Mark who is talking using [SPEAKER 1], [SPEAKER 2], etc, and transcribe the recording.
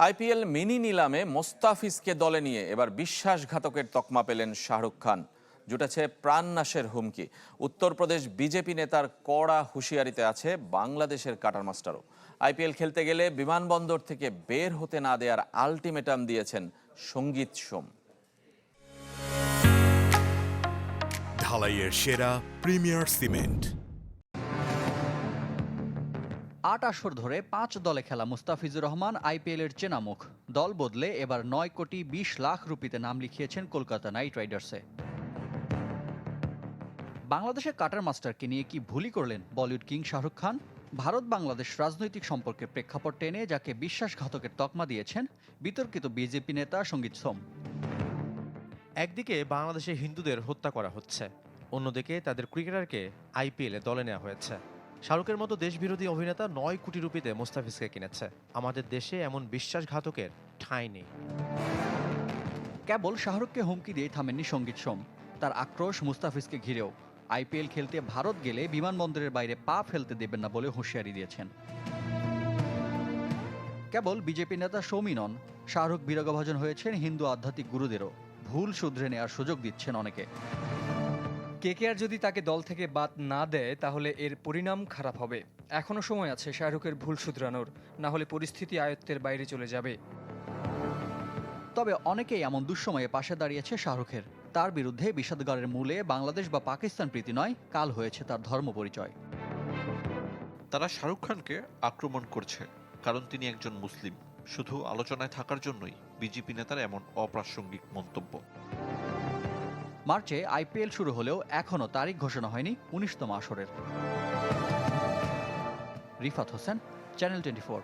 [SPEAKER 1] IPL mini নিলামে মোস্তাফিজকে দলে নিয়ে এবার বিশ্বাসঘাতকের তকমা পেলেন শাহরুখ খান। জুটেছে প্রাণনাশের হুমকি। উত্তরপ্রদেশ বিজেপি নেতার কড়া হুঁশিয়ারিতে আছে বাংলাদেশের কাটার মাস্টারও। আইপিএল খেলতে গেলে বিমানবন্দর থেকে বের হতে না দেওয়ার আলটিমেটাম দিয়েছেন সঙ্গীত সোম।
[SPEAKER 2] ঢালাইয়ের সেরা প্রিমিয়ার সিমেন্ট।
[SPEAKER 3] ৮ আসর ধরে ৫ দলে খেলা মুস্তাফিজুর রহমান আইপিএলের চেনা মুখ। দল বদলে এবার ৯ কোটি ২০ লাখ রুপিতে নাম লিখিয়েছেন কলকাতা নাইট রাইডার্সে। বাংলাদেশের কাটার মাস্টারকে নিয়ে কি ভুলই করলেন বলিউড কিং শাহরুখ খান? ভারত বাংলাদেশ রাজনৈতিক সম্পর্কের প্রেক্ষাপট টেনে যাকে বিশ্বাসঘাতকের তকমা দিয়েছেন বিতর্কিত বিজেপি নেতা সঙ্গীত সোম।
[SPEAKER 4] একদিকে বাংলাদেশে হিন্দুদের হত্যা করা হচ্ছে, অন্যদিকে তাদের ক্রিকেটারকে আইপিএলে দলে নেওয়া হয়েছে। শাহরুখের মতো দেশবিরোধী অভিনেতা ৯ কোটি রুপিতে মুস্তাফিজকে কিনেছে। আমাদের দেশে এমন বিশ্বাসঘাতকের ঠাঁই নেই।
[SPEAKER 3] কেবল শাহরুখকে হুমকি দিয়ে থামেননি সঙ্গীত সোম। তার আক্রোশ মুস্তাফিজকে ঘিরেও। আইপিএল খেলতে ভারত গেলে বিমানবন্দরের বাইরে পা ফেলতে দেবেন না বলে হুঁশিয়ারি দিয়েছেন। কেবল বিজেপি নেতা সৌমি নন, শাহরুখ বিরাগভাজন হয়েছেন হিন্দু আধ্যাত্মিক গুরুদেরও। ভুল শুধরে নেওয়ার সুযোগ দিচ্ছেন অনেকে।
[SPEAKER 5] কেকেআর যদি তাকে দল থেকে বাদ না দেয় তাহলে এর পরিণাম খারাপ হবে। এখনও সময় আছে শাহরুখের ভুল শুধরানোর, না হলে পরিস্থিতি আয়ত্তের বাইরে চলে যাবে।
[SPEAKER 3] তবে অনেকেই এমন দুঃসময়ে পাশে দাঁড়িয়েছে শাহরুখের। তার বিরুদ্ধে বিষাদগারের মূলে বাংলাদেশ বা পাকিস্তান প্রীতি নয়, কাল হয়েছে তার ধর্ম পরিচয়।
[SPEAKER 6] তারা শাহরুখ খানকে আক্রমণ করছে কারণ তিনি একজন মুসলিম। শুধু আলোচনায় থাকার জন্যই বিজেপি নেতার এমন অপ্রাসঙ্গিক মন্তব্য।
[SPEAKER 3] মার্চে আইপিএল শুরু হলেও এখনও তারিখ ঘোষণা হয়নি ১৯তম আসরের। রিফাত হোসেন, চ্যানেল 24।